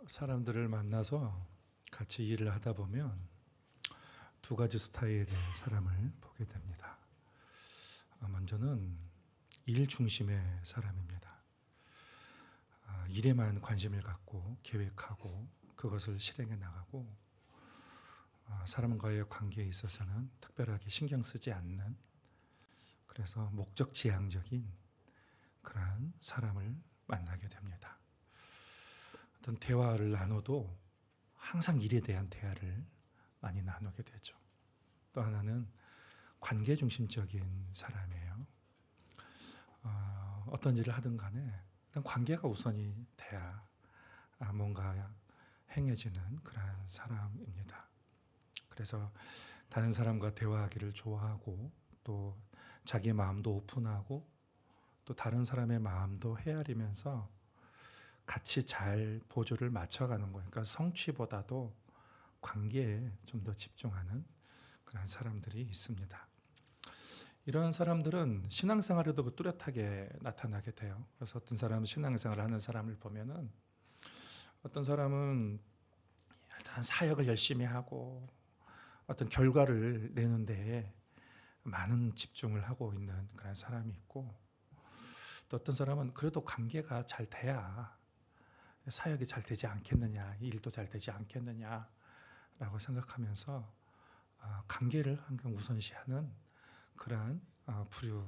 사람들을 만나서 같이 일을 하다 보면 두 가지 스타일의 사람을 보게 됩니다. 먼저는 일 중심의 사람입니다. 일에만 관심을 갖고 계획하고 그것을 실행해 나가고 사람과의 관계에 있어서는 특별하게 신경 쓰지 않는, 그래서 목적지향적인 그러한 사람을 만나게 됩니다. 어떤 대화를 나눠도 항상 일에 대한 대화를 많이 나누게 되죠. 또 하나는 관계 중심적인 사람이에요. 어떤 일을 하든 간에 일단 관계가 우선이 돼야 뭔가 행해지는 그런 사람입니다. 그래서 다른 사람과 대화하기를 좋아하고 또 자기 마음도 오픈하고 또 다른 사람의 마음도 헤아리면서 같이 잘 보조를 맞춰가는 거예요. 그러니까 성취보다도 관계에 좀 더 집중하는 그런 사람들이 있습니다. 이런 사람들은 신앙생활에도 뚜렷하게 나타나게 돼요. 그래서 어떤 사람은 신앙생활을 하는 사람을 보면은 어떤 사람은 일단 사역을 열심히 하고 어떤 결과를 내는데 많은 집중을 하고 있는 그런 사람이 있고, 또 어떤 사람은 그래도 관계가 잘 돼야 사역이 잘 되지 않겠느냐, 일도 잘 되지 않겠느냐라고 생각하면서 관계를 항상 우선시하는 그러한 부류,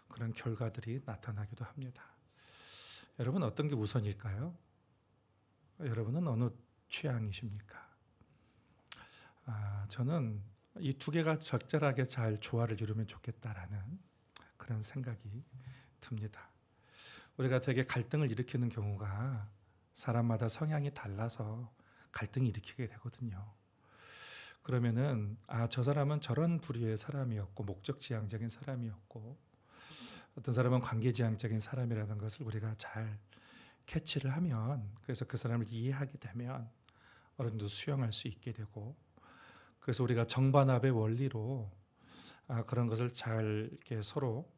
그런 결과들이 나타나기도 합니다. 여러분 어떤 게 우선일까요? 여러분은 어느 취향이십니까? 저는 이 두 개가 적절하게 잘 조화를 이루면 좋겠다라는 그런 생각이 듭니다. 우리가 되게 갈등을 일으키는 경우가 사람마다 성향이 달라서 갈등을 일으키게 되거든요. 그러면은 저 사람은 저런 부류의 사람이었고 목적지향적인 사람이었고 어떤 사람은 관계지향적인 사람이라는 것을 우리가 잘 캐치를 하면, 그래서 그 사람을 이해하게 되면 어느 정도 수용할 수 있게 되고, 그래서 우리가 정반합의 원리로 그런 것을 잘 이렇게 서로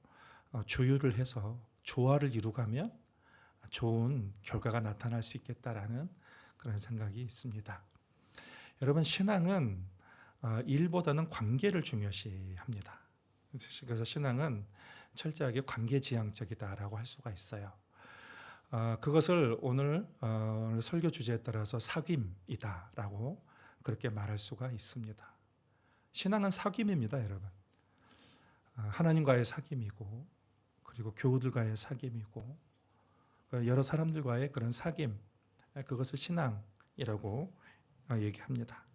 조율을 해서 조화를 이루가면 좋은 결과가 나타날 수 있겠다라는 그런 생각이 있습니다. 여러분, 신앙은 일보다는 관계를 중요시합니다. 그래서 신앙은 철저하게 관계지향적이다라고 할 수가 있어요. 그것을 오늘 설교 주제에 따라서 사귐이다라고 그렇게 말할 수가 있습니다. 신앙은 사귐입니다, 여러분. 하나님과의 사귐이고, 그리고 교우들과의 사귐이고, 여러 사람들과의 그런 사귐, 그것을 신앙이라고 얘기합니다.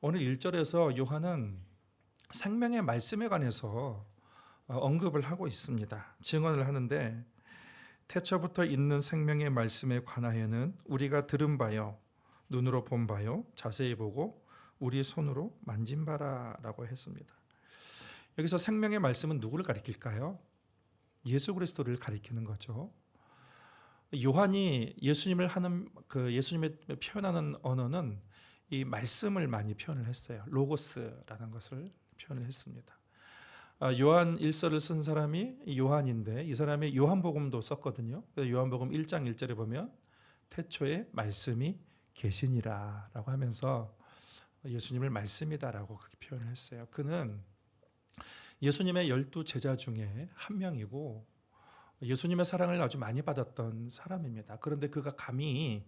오늘 1절에서 요한은 생명의 말씀에 관해서 언급을 하고 있습니다. 증언을 하는데, 태초부터 있는 생명의 말씀에 관하여는 우리가 들은 바요, 눈으로 본 바요, 자세히 보고 우리 손으로 만진 바라라고 했습니다. 여기서 생명의 말씀은 누구를 가리킬까요? 예수 그리스도를 가리키는 거죠. 요한이 예수님을 하는 예수님의 표현하는 언어는 이 말씀을 많이 표현을 했어요. 로고스라는 것을 표현을 했습니다. 요한 1서를 쓴 사람이 요한인데 이 사람이 요한복음도 썼거든요. 요한복음 1장 1절에 보면 태초에 말씀이 계시니라라고 하면서 예수님을 말씀이다라고 그렇게 표현을 했어요. 그는 예수님의 12 제자 중에 한 명이고 예수님의 사랑을 아주 많이 받았던 사람입니다. 그런데 그가 감히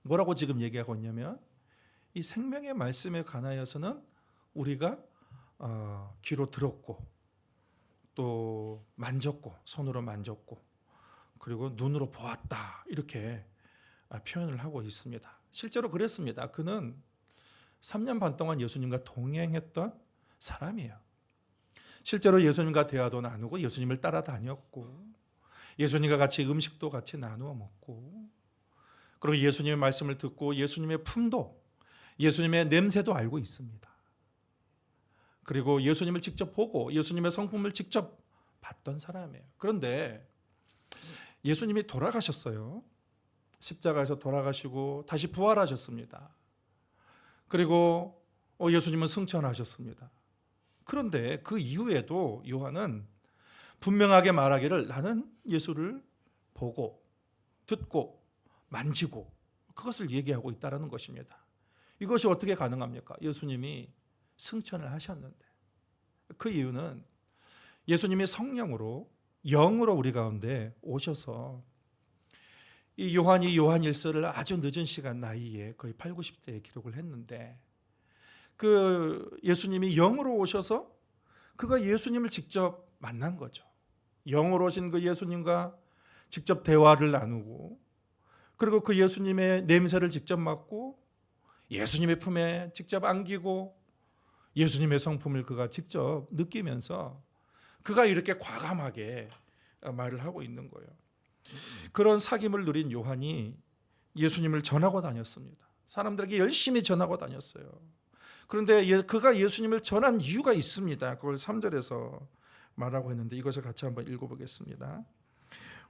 뭐라고 지금 얘기하고 있냐면 이 생명의 말씀에 관하여서는 우리가 귀로 들었고 또 만졌고 손으로 만졌고 그리고 눈으로 보았다, 이렇게 표현을 하고 있습니다. 실제로 그랬습니다. 그는 3년 반 동안 예수님과 동행했던 사람이에요. 실제로 예수님과 대화도 나누고 예수님을 따라다녔고 예수님과 같이 음식도 같이 나누어 먹고, 그리고 예수님의 말씀을 듣고 예수님의 품도, 예수님의 냄새도 알고 있습니다. 그리고 예수님을 직접 보고 예수님의 성품을 직접 봤던 사람이에요. 그런데 예수님이 돌아가셨어요. 십자가에서 돌아가시고 다시 부활하셨습니다. 그리고 예수님은 승천하셨습니다. 그런데 그 이후에도 요한은 분명하게 말하기를 나는 예수를 보고 듣고 만지고 그것을 얘기하고 있다는 것입니다. 이것이 어떻게 가능합니까? 예수님이 승천을 하셨는데. 그 이유는 예수님이 성령으로 영으로 우리 가운데 오셔서 이 요한이 요한일서를 아주 늦은 시간 나이에 거의 8, 90대에 기록을 했는데 그 예수님이 영으로 오셔서 그가 예수님을 직접 만난 거죠. 영으로 오신 그 예수님과 직접 대화를 나누고 그리고 그 예수님의 냄새를 직접 맡고 예수님의 품에 직접 안기고 예수님의 성품을 그가 직접 느끼면서 그가 이렇게 과감하게 말을 하고 있는 거예요. 그런 사귐을 누린 요한이 예수님을 전하고 다녔습니다. 사람들에게 열심히 전하고 다녔어요. 그런데 그가 예수님을 전한 이유가 있습니다. 그걸 3절에서 말하고 있는데 이것을 같이 한번 읽어보겠습니다.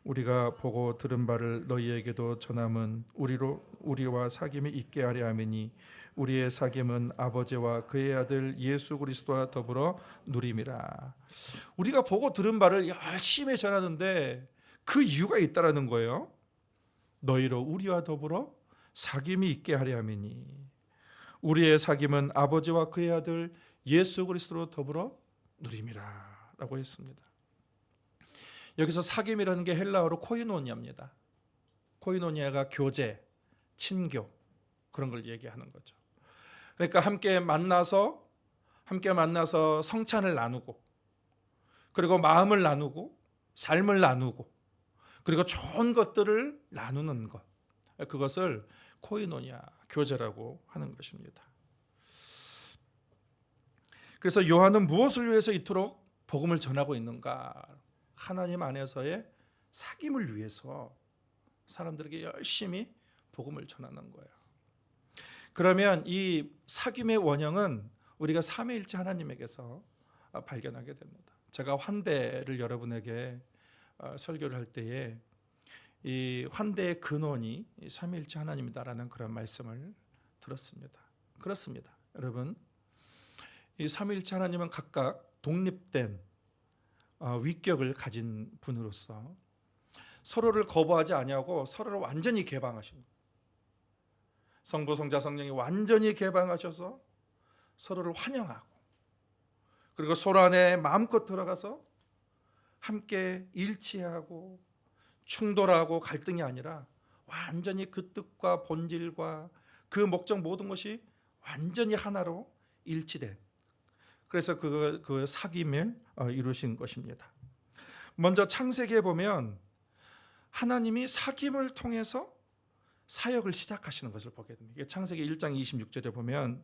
우리가 보고 들은 바를 너희에게도 전함은 우리와 사귐이 있게 하려 함이니 우리의 사귐은 아버지와 그의 아들 예수 그리스도와 더불어 누림이라. 우리가 보고 들은 바를 열심히 전하는데 그 이유가 있다라는 거예요. 너희로 우리와 더불어 사귐이 있게 하려 함이니 우리의 사귐은 아버지와 그의 아들 예수 그리스도로 더불어 누림이라 라고 했습니다. 여기서 사귐이라는 게 헬라어로 코이노니아입니다. 코이노니아가 교제, 친교 그런 걸 얘기하는 거죠. 그러니까 함께 만나서 성찬을 나누고 그리고 마음을 나누고 삶을 나누고 그리고 좋은 것들을 나누는 것, 그것을 코이노니아, 교제라고 하는 것입니다. 그래서 요한은 무엇을 위해서 이토록 복음을 전하고 있는가? 하나님 안에서의 사귐을 위해서 사람들에게 열심히 복음을 전하는 거예요. 그러면 이 사귐의 원형은 우리가 삼위일체 하나님에게서 발견하게 됩니다. 제가 환대를 여러분에게 설교를 할 때에 이 환대의 근원이 삼위일체 하나님이다라는 그런 말씀을 들었습니다. 그렇습니다. 여러분, 이 삼위일체 하나님은 각각 독립된 위격을 가진 분으로서 서로를 거부하지 아니하고 서로를 완전히 개방하십니다. 성부, 성자, 성령이 완전히 개방하셔서 서로를 환영하고 그리고 서로 안에 마음껏 들어가서 함께 일치하고 충돌하고 갈등이 아니라 완전히 그 뜻과 본질과 그 목적 모든 것이 완전히 하나로 일치된, 그래서 그 사귐을 이루신 것입니다. 먼저 창세기에 보면 하나님이 사귐을 통해서 사역을 시작하시는 것을 보게 됩니다. 창세기 1장 26절에 보면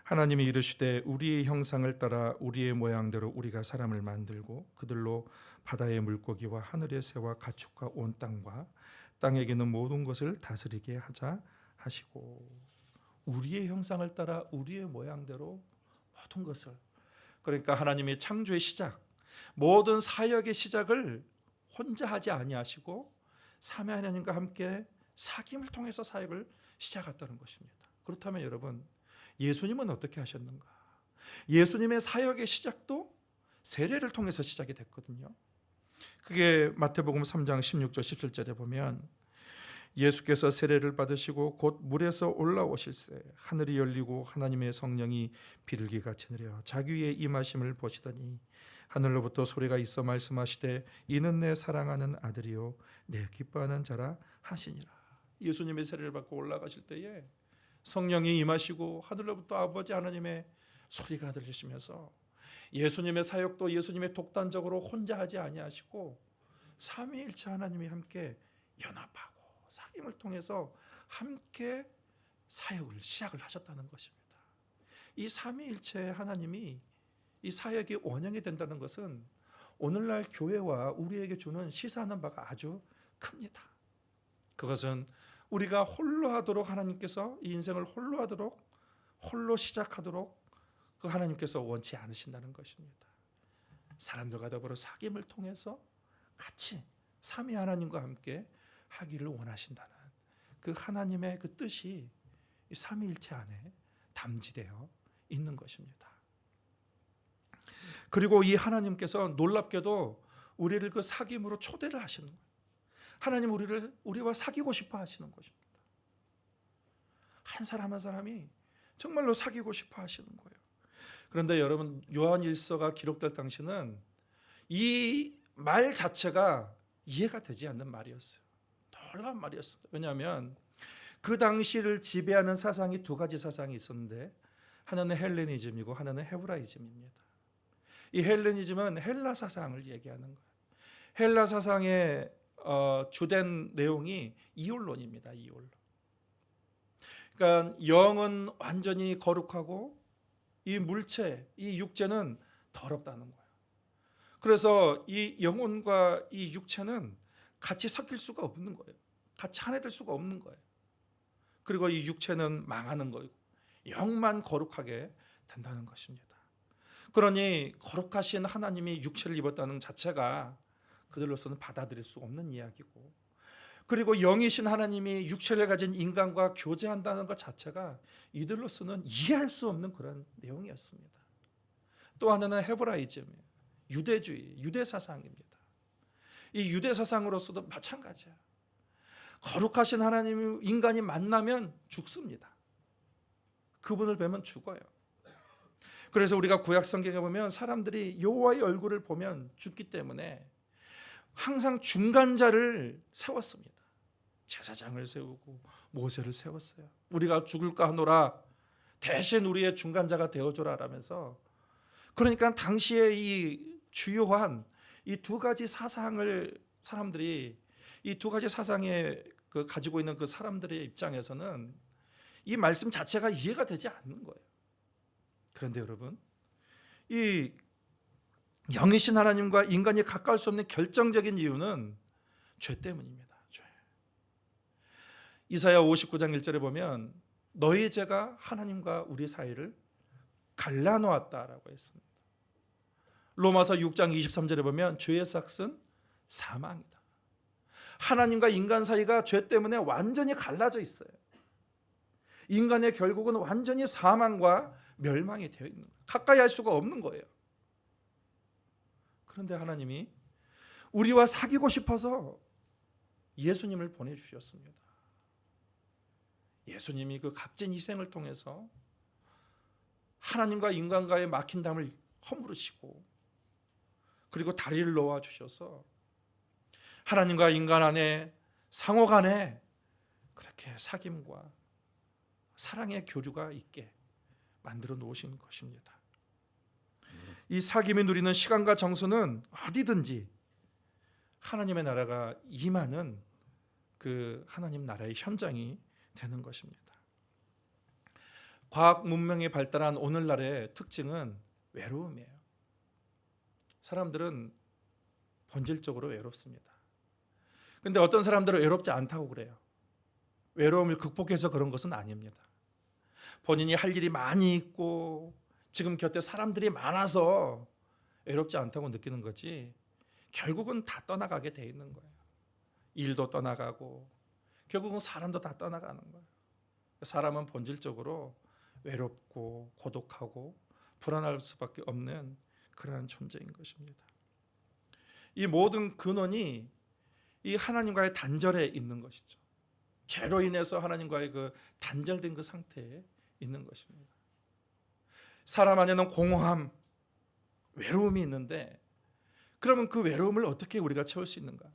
하나님이 이르시되 우리의 형상을 따라 우리의 모양대로 우리가 사람을 만들고 그들로 바다의 물고기와 하늘의 새와 가축과 온 땅과 땅에 있는 모든 것을 다스리게 하자 하시고, 우리의 형상을 따라 우리의 모양대로 모든 것을, 그러니까 하나님의 창조의 시작, 모든 사역의 시작을 혼자 하지 아니하시고 삼위 하나님과 함께 사귐을 통해서 사역을 시작했다는 것입니다. 그렇다면 여러분, 예수님은 어떻게 하셨는가? 예수님의 사역의 시작도 세례를 통해서 시작이 됐거든요. 그게 마태복음 3장 16절 17절에 보면 예수께서 세례를 받으시고 곧 물에서 올라오실새 하늘이 열리고 하나님의 성령이 비둘기같이 내려 자기 위에 임하심을 보시더니 하늘로부터 소리가 있어 말씀하시되 이는 내 사랑하는 아들이요 내 기뻐하는 자라 하시니라. 예수님의 세례를 받고 올라가실 때에 성령이 임하시고 하늘로부터 아버지 하나님의 소리가 들리시면서 예수님의 사역도 예수님의 독단적으로 혼자 하지 아니하시고 삼위일체 하나님이 함께 연합하고 사귐을 통해서 함께 사역을 시작을 하셨다는 것입니다. 이 삼위일체 하나님이 이 사역이 원형이 된다는 것은 오늘날 교회와 우리에게 주는 시사하는 바가 아주 큽니다. 그것은 우리가 홀로 하도록 하나님께서 이 인생을 홀로 하도록, 홀로 시작하도록 그 하나님께서 원치 않으신다는 것입니다. 사람들과 더불어 사귐을 통해서 같이 삼위 하나님과 함께 하기를 원하신다는 그 하나님의 그 뜻이 이 삼위일체 안에 담지되어 있는 것입니다. 그리고 이 하나님께서 놀랍게도 우리를 그 사귐으로 초대를 하시는 거예요. 하나님 우리와 사귀고 싶어 하시는 것입니다. 한 사람 한 사람이 정말로 사귀고 싶어 하시는 거예요. 그런데 여러분, 요한일서가 기록될 당시는 이 말 자체가 이해가 되지 않는 말이었어요. 놀라운 말이었어요. 왜냐하면 그 당시를 지배하는 사상이 두 가지 사상이 있었는데, 하나는 헬레니즘이고 하나는 헤브라이즘입니다. 이 헬레니즘은 헬라 사상을 얘기하는 거예요. 헬라 사상의 주된 내용이 이혼론입니다. 이혼론. 그러니까 영은 완전히 거룩하고 이 물체, 이 육체는 더럽다는 거예요. 그래서 이 영혼과 이 육체는 같이 섞일 수가 없는 거예요. 같이 하나 될 수가 없는 거예요. 그리고 이 육체는 망하는 거고 영만 거룩하게 된다는 것입니다. 그러니 거룩하신 하나님이 육체를 입었다는 자체가 그들로서는 받아들일 수 없는 이야기고, 그리고 영이신 하나님이 육체를 가진 인간과 교제한다는 것 자체가 이들로서는 이해할 수 없는 그런 내용이었습니다. 또 하나는 헤브라이즘이에요. 유대주의, 유대 사상입니다. 이 유대 사상으로서도 마찬가지야. 거룩하신 하나님이 인간이 만나면 죽습니다. 그분을 뵈면 죽어요. 그래서 우리가 구약 성경에 보면 사람들이 여호와의 얼굴을 보면 죽기 때문에 항상 중간자를 세웠습니다. 제사장을 세우고 모세를 세웠어요. 우리가 죽을까 하노라, 대신 우리의 중간자가 되어줘라 라면서. 그러니까 당시에 이 주요한 이 두 가지 사상을 사람들이, 이 두 가지 사상에 가지고 있는 그 사람들의 입장에서는 이 말씀 자체가 이해가 되지 않는 거예요. 그런데 여러분, 이 영이신 하나님과 인간이 가까울 수 없는 결정적인 이유는 죄 때문입니다. 죄. 이사야 59장 1절에 보면 너희 죄가 하나님과 우리 사이를 갈라놓았다라고 했습니다. 로마서 6장 23절에 보면 죄의 삭은 사망이다. 하나님과 인간 사이가 죄 때문에 완전히 갈라져 있어요. 인간의 결국은 완전히 사망과 멸망이 되어 있는 거예요. 가까이 할 수가 없는 거예요. 그런데 하나님이 우리와 사귀고 싶어서 예수님을 보내주셨습니다. 예수님이 그 값진 희생을 통해서 하나님과 인간과의 막힌 담을 허물으시고, 그리고 다리를 놓아 주셔서 하나님과 인간 안에, 상호 간에 그렇게 사귐과 사랑의 교류가 있게 만들어 놓으신 것입니다. 이 사귐이 누리는 시간과 정수는 어디든지 하나님의 나라가 임하는 그 하나님 나라의 현장이 되는 것입니다. 과학 문명이 발달한 오늘날의 특징은 외로움이에요. 사람들은 본질적으로 외롭습니다. 그런데 어떤 사람들은 외롭지 않다고 그래요. 외로움을 극복해서 그런 것은 아닙니다. 본인이 할 일이 많이 있고 지금 곁에 사람들이 많아서 외롭지 않다고 느끼는 거지, 결국은 다 떠나가게 돼 있는 거예요. 일도 떠나가고 결국은 사람도 다 떠나가는 거예요. 사람은 본질적으로 외롭고 고독하고 불안할 수밖에 없는 그러한 존재인 것입니다. 이 모든 근원이 이 하나님과의 단절에 있는 것이죠. 죄로 인해서 하나님과의 그 단절된 그 상태에 있는 것입니다. 사람 안에는 공허함, 외로움이 있는데, 그러면 그 외로움을 어떻게 우리가 채울 수 있는가?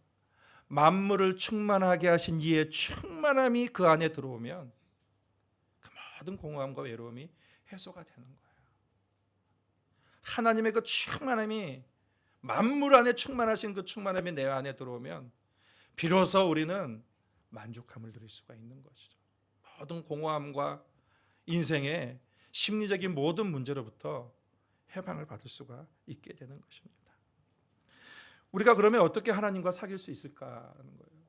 만물을 충만하게 하신 이의 충만함이 그 안에 들어오면 그 모든 공허함과 외로움이 해소가 되는 거예요. 하나님의 그 충만함이, 만물 안에 충만하신 그 충만함이 내 안에 들어오면 비로소 우리는 만족함을 누릴 수가 있는 것이죠. 모든 공허함과 인생의 심리적인 모든 문제로부터 해방을 받을 수가 있게 되는 것입니다. 우리가 그러면 어떻게 하나님과 사귈 수 있을까라는 거예요.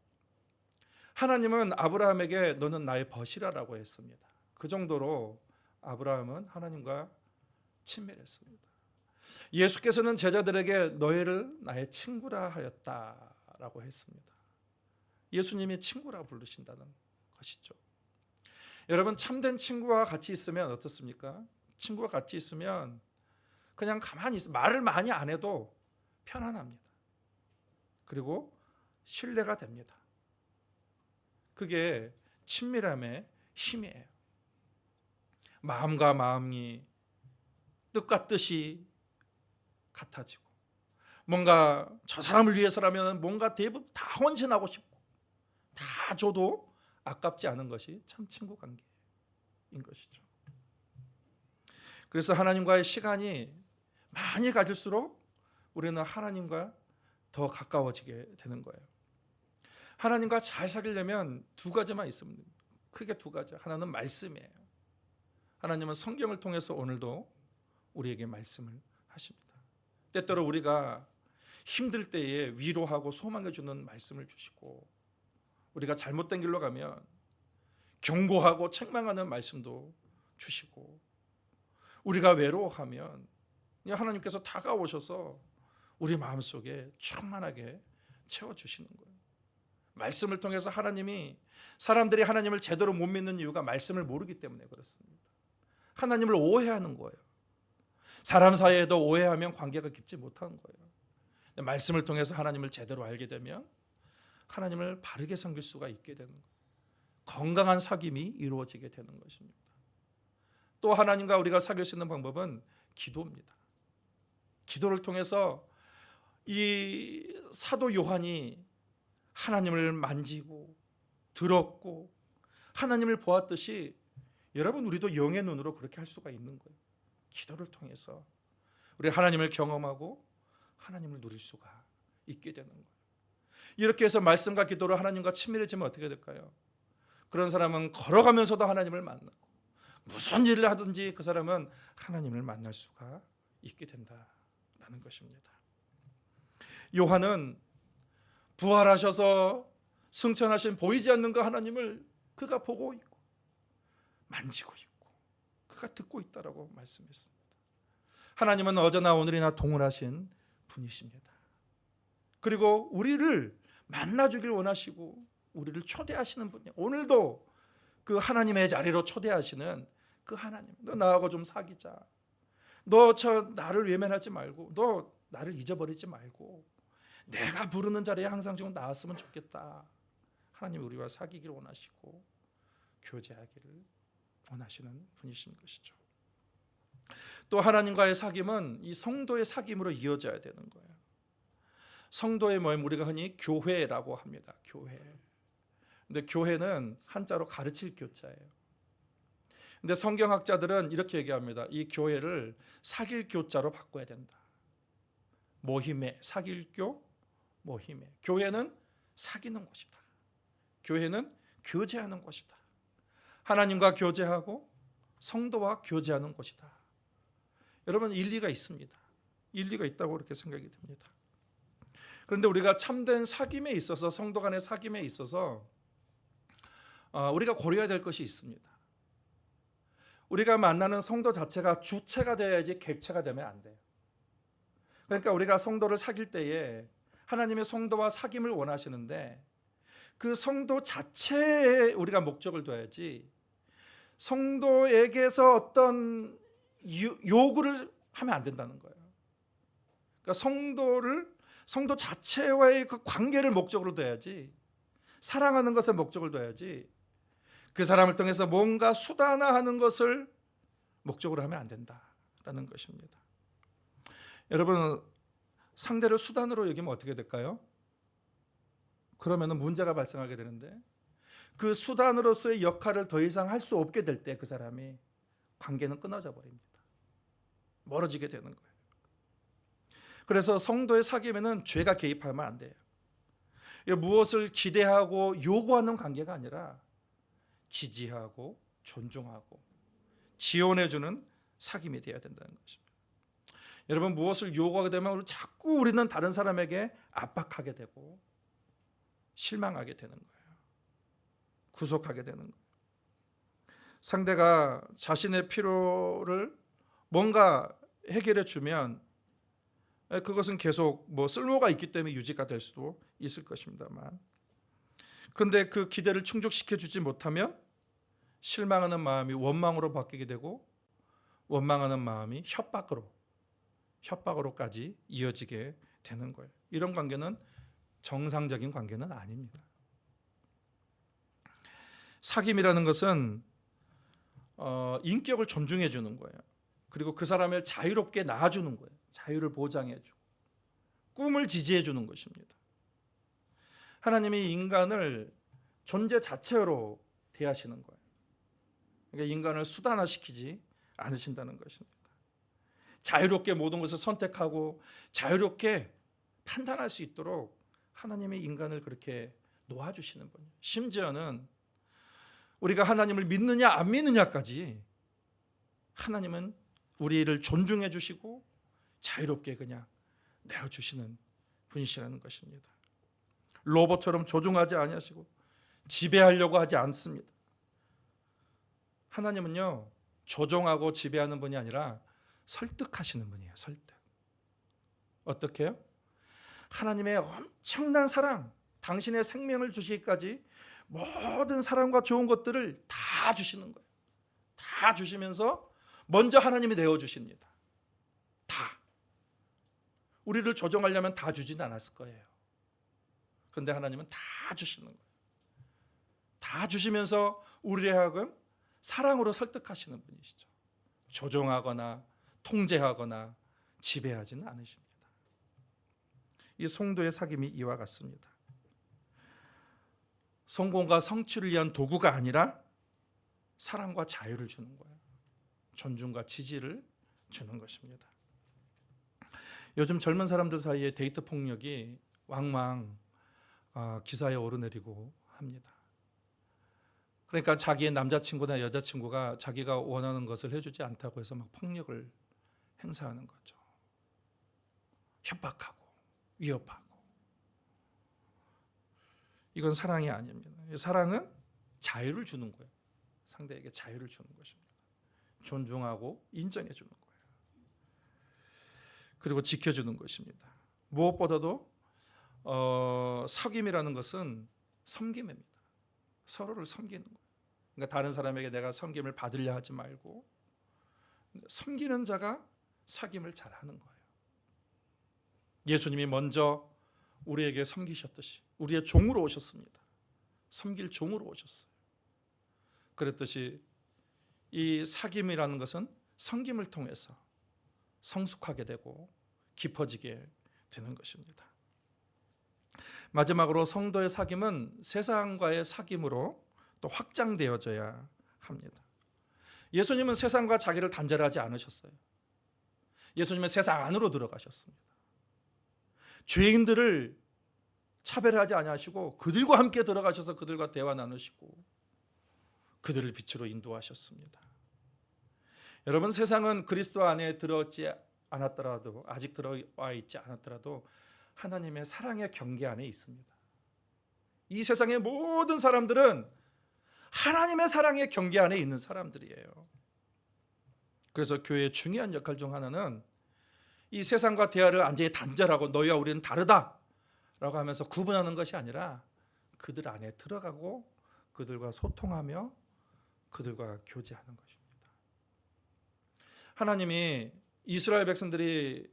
하나님은 아브라함에게 너는 나의 벗이라라고 했습니다. 그 정도로 아브라함은 하나님과 친밀했습니다. 예수께서는 제자들에게 너희를 나의 친구라 하였다라고 했습니다. 예수님이 친구라 부르신다는 것이죠. 여러분, 참된 친구와 같이 있으면 어떻습니까? 친구와 같이 있으면 그냥 가만히 있어, 말을 많이 안 해도 편안합니다. 그리고 신뢰가 됩니다. 그게 친밀함의 힘이에요. 마음과 마음이 뜻과 뜻이 같아지고, 뭔가 저 사람을 위해서라면 뭔가 대부분 다 헌신하고 싶고 다 줘도 아깝지 않은 것이 참 친구 관계인 것이죠. 그래서 하나님과의 시간이 많이 가질수록 우리는 하나님과 더 가까워지게 되는 거예요. 하나님과 잘 사귀려면 두 가지만 있으면 됩니다. 크게 두 가지. 하나는 말씀이에요. 하나님은 성경을 통해서 오늘도 우리에게 말씀을 하십니다. 때때로 우리가 힘들 때에 위로하고 소망해 주는 말씀을 주시고, 우리가 잘못된 길로 가면 경고하고 책망하는 말씀도 주시고, 우리가 외로워하면 하나님께서 다가오셔서 우리 마음속에 충만하게 채워주시는 거예요. 말씀을 통해서 하나님이, 사람들이 하나님을 제대로 못 믿는 이유가 말씀을 모르기 때문에 그렇습니다. 하나님을 오해하는 거예요. 사람 사이에도 오해하면 관계가 깊지 못한 거예요. 말씀을 통해서 하나님을 제대로 알게 되면 하나님을 바르게 섬길 수가 있게 되는 거예요. 건강한 사귐이 이루어지게 되는 것입니다. 또 하나님과 우리가 사귈 수 있는 방법은 기도입니다. 기도를 통해서 이 사도 요한이 하나님을 만지고 들었고 하나님을 보았듯이, 여러분 우리도 영의 눈으로 그렇게 할 수가 있는 거예요. 기도를 통해서 우리 하나님을 경험하고 하나님을 누릴 수가 있게 되는 거예요. 이렇게 해서 말씀과 기도로 하나님과 친밀해지면 어떻게 될까요? 그런 사람은 걸어가면서도 하나님을 만나고, 무슨 일을 하든지 그 사람은 하나님을 만날 수가 있게 된다라는 것입니다. 요한은 부활하셔서 승천하신 보이지 않는 그 하나님을 그가 보고 있고 만지고 있고 그가 듣고 있다라고 말씀했습니다. 하나님은 어제나 오늘이나 동일하신 분이십니다. 그리고 우리를 만나주길 원하시고 우리를 초대하시는 분이에요. 오늘도 그 하나님의 자리로 초대하시는 그 하나님, 너 나하고 좀 사귀자, 너 나를 외면하지 말고, 너 나를 잊어버리지 말고 내가 부르는 자리에 항상 좀 나왔으면 좋겠다. 하나님 우리와 사귀기를 원하시고 교제하기를 원하시는 분이신 것이죠. 또 하나님과의 사귐은 이 성도의 사귐으로 이어져야 되는 거예요. 성도의 모임, 우리가 흔히 교회라고 합니다. 교회. 근데 교회는 한자로 가르칠 교자예요. 근데 성경학자들은 이렇게 얘기합니다. 이 교회를 사귈 교자로 바꿔야 된다. 모임에, 사귈 교, 모임에. 교회는 사귀는 곳이다. 교회는 교제하는 곳이다. 하나님과 교제하고 성도와 교제하는 곳이다. 여러분, 일리가 있습니다. 일리가 있다고 그렇게 생각이 듭니다. 그런데 우리가 참된 사귐에 있어서, 성도 간의 사귐에 있어서 우리가 고려해야 될 것이 있습니다. 우리가 만나는 성도 자체가 주체가 되어야지 객체가 되면 안 돼요. 그러니까 우리가 성도를 사귈 때에 하나님의 성도와 사귐을 원하시는데 그 성도 자체에 우리가 목적을 둬야지, 성도에게서 어떤 요구를 하면 안 된다는 거예요. 그러니까 성도 자체와의 그 관계를 목적으로 둬야지, 사랑하는 것에 목적을 둬야지, 그 사람을 통해서 뭔가 수단화하는 것을 목적으로 하면 안 된다라는 것입니다. 여러분, 상대를 수단으로 여기면 어떻게 될까요? 그러면 문제가 발생하게 되는데, 그 수단으로서의 역할을 더 이상 할 수 없게 될 때 그 사람이 관계는 끊어져 버립니다. 멀어지게 되는 거예요. 그래서 성도의 사귐에는 죄가 개입하면 안 돼요. 무엇을 기대하고 요구하는 관계가 아니라 지지하고 존중하고 지원해주는 사귐이 되어야 된다는 것입니다. 여러분, 무엇을 요구하게 되면 자꾸 우리는 다른 사람에게 압박하게 되고 실망하게 되는 거예요. 구속하게 되는 거예요. 상대가 자신의 필요를 뭔가 해결해 주면 그것은 계속 쓸모가 있기 때문에 유지가 될 수도 있을 것입니다만, 그런데 그 기대를 충족시켜 주지 못하면 실망하는 마음이 원망으로 바뀌게 되고, 원망하는 마음이 협박으로까지 이어지게 되는 거예요. 이런 관계는 정상적인 관계는 아닙니다. 사귐이라는 것은 인격을 존중해 주는 거예요. 그리고 그 사람을 자유롭게 낳아주는 거예요. 자유를 보장해 주고 꿈을 지지해 주는 것입니다. 하나님이 인간을 존재 자체로 대하시는 거예요. 그러니까 인간을 수단화시키지 않으신다는 것입니다. 자유롭게 모든 것을 선택하고 자유롭게 판단할 수 있도록 하나님이 인간을 그렇게 놓아주시는 분이에요. 심지어는 우리가 하나님을 믿느냐 안 믿느냐까지 하나님은 우리를 존중해 주시고 자유롭게 그냥 내어주시는 분이시라는 것입니다. 로봇처럼 조종하지 아니하시고 지배하려고 하지 않습니다. 하나님은요, 조종하고 지배하는 분이 아니라 설득하시는 분이에요. 설득. 어떻게 해요? 하나님의 엄청난 사랑, 당신의 생명을 주시기까지 모든 사랑과 좋은 것들을 다 주시는 거예요. 다 주시면서 먼저 하나님이 내어주십니다. 다. 우리를 조종하려면 다 주진 않았을 거예요. 그런데 하나님은 다 주시는 거예요. 다 주시면서 우리의 하여금 사랑으로 설득하시는 분이시죠. 조종하거나 통제하거나 지배하지는 않으십니다. 이 성도의 사귐이 이와 같습니다. 성공과 성취를 위한 도구가 아니라 사랑과 자유를 주는 거예요. 존중과 지지를 주는 것입니다. 요즘 젊은 사람들 사이에 데이트 폭력이 왕왕 기사에 오르내리고 합니다. 그러니까 자기의 남자친구나 여자친구가 자기가 원하는 것을 해주지 않다고 해서 막 폭력을 행사하는 거죠. 협박하고 위협하고. 이건 사랑이 아닙니다. 사랑은 자유를 주는 거예요. 상대에게 자유를 주는 것입니다. 존중하고 인정해 주는 거예요. 그리고 지켜주는 것입니다. 무엇보다도 사귐이라는 것은 섬김입니다. 서로를 섬기는 거예요. 그러니까 다른 사람에게 내가 섬김을 받으려 하지 말고 섬기는 자가 사귐을 잘하는 거예요. 예수님이 먼저 우리에게 섬기셨듯이 우리의 종으로 오셨습니다. 섬길 종으로 오셨어요. 그랬듯이 이 사귐이라는 것은 섬김을 통해서 성숙하게 되고 깊어지게 되는 것입니다. 마지막으로 성도의 사귐은 세상과의 사귐으로 또 확장되어져야 합니다. 예수님은 세상과 자기를 단절하지 않으셨어요. 예수님은 세상 안으로 들어가셨습니다. 죄인들을 차별하지 아니하시고 그들과 함께 들어가셔서 그들과 대화 나누시고 그들을 빛으로 인도하셨습니다. 여러분, 세상은 그리스도 안에 들어있지 않았더라도, 아직 들어와 있지 않았더라도 하나님의 사랑의 경계 안에 있습니다. 이 세상의 모든 사람들은 하나님의 사랑의 경계 안에 있는 사람들이에요. 그래서 교회의 중요한 역할 중 하나는 이 세상과 대화를 완전히 단절하고 너희와 우리는 다르다 라고 하면서 구분하는 것이 아니라 그들 안에 들어가고 그들과 소통하며 그들과 교제하는 것입니다. 하나님이 이스라엘 백성들이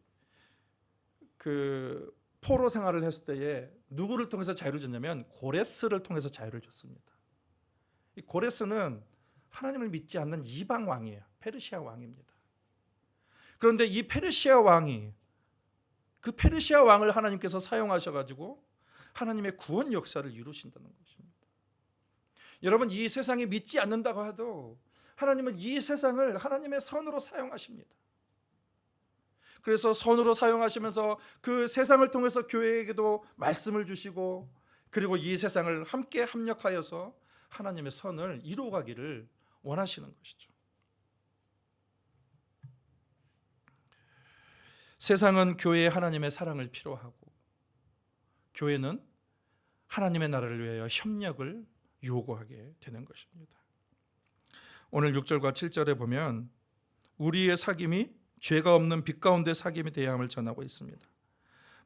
그 포로 생활을 했을 때에 누구를 통해서 자유를 줬냐면 고레스를 통해서 자유를 줬습니다. 이 고레스는 하나님을 믿지 않는 이방 왕이에요. 페르시아 왕입니다. 그런데 이 페르시아 왕이 그 페르시아 왕을 하나님께서 사용하셔가지고 하나님의 구원 역사를 이루신다는 것입니다. 여러분, 이 세상이 믿지 않는다고 해도 하나님은 이 세상을 하나님의 선으로 사용하십니다. 그래서 선으로 사용하시면서 그 세상을 통해서 교회에게도 말씀을 주시고 그리고 이 세상을 함께 합력하여서 하나님의 선을 이루어가기를 원하시는 것이죠. 세상은 교회에 하나님의 사랑을 필요하고 교회는 하나님의 나라를 위하여 협력을 요구하게 되는 것입니다. 오늘 6절과 7절에 보면 우리의 사귐이 죄가 없는 빛 가운데 사귐이 되어야 함을 전하고 있습니다.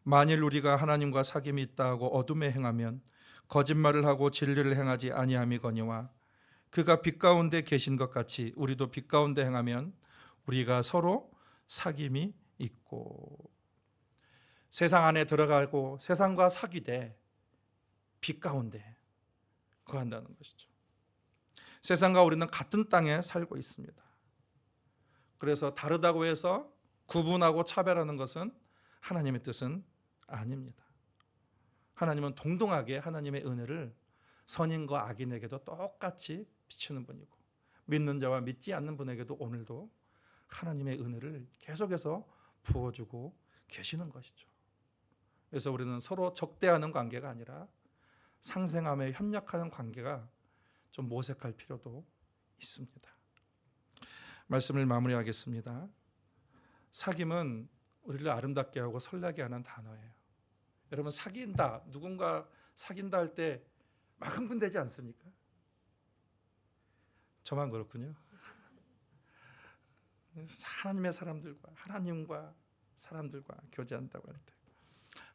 만일 우리가 하나님과 사귐이 있다 하고 어둠에 행하면 거짓말을 하고 진리를 행하지 아니함이거니와 그가 빛 가운데 계신 것 같이 우리도 빛 가운데 행하면 우리가 서로 사귐이 있고. 세상 안에 들어가고 세상과 사귀되 빛 가운데 거한다는 것이죠. 세상과 우리는 같은 땅에 살고 있습니다. 그래서 다르다고 해서 구분하고 차별하는 것은 하나님의 뜻은 아닙니다. 하나님은 동등하게 하나님의 은혜를 선인과 악인에게도 똑같이 비추는 분이고, 믿는 자와 믿지 않는 분에게도 오늘도 하나님의 은혜를 계속해서 부어주고 계시는 것이죠. 그래서 우리는 서로 적대하는 관계가 아니라 상생하며 협력하는 관계가 좀 모색할 필요도 있습니다. 말씀을 마무리하겠습니다. 사귐은 우리를 아름답게 하고 설레게 하는 단어예요. 여러분, 사귄다, 누군가 사귄다 할 때 막 흥분되지 않습니까? 저만 그렇군요. 하나님의 사람들과, 하나님과 사람들과 교제한다고 할 때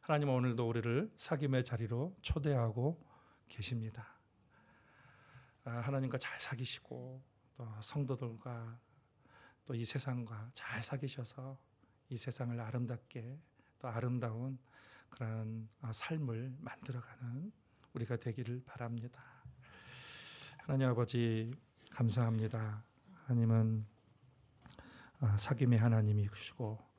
하나님은 오늘도 우리를 사귐의 자리로 초대하고 계십니다. 하나님과 잘 사귀시고 또 성도들과 또 이 세상과 잘 사귀셔서 이 세상을 아름답게 또 아름다운 그런 삶을 만들어가는 우리가 되기를 바랍니다. 하나님 아버지 감사합니다. 하나님은 사귐의 하나님이시고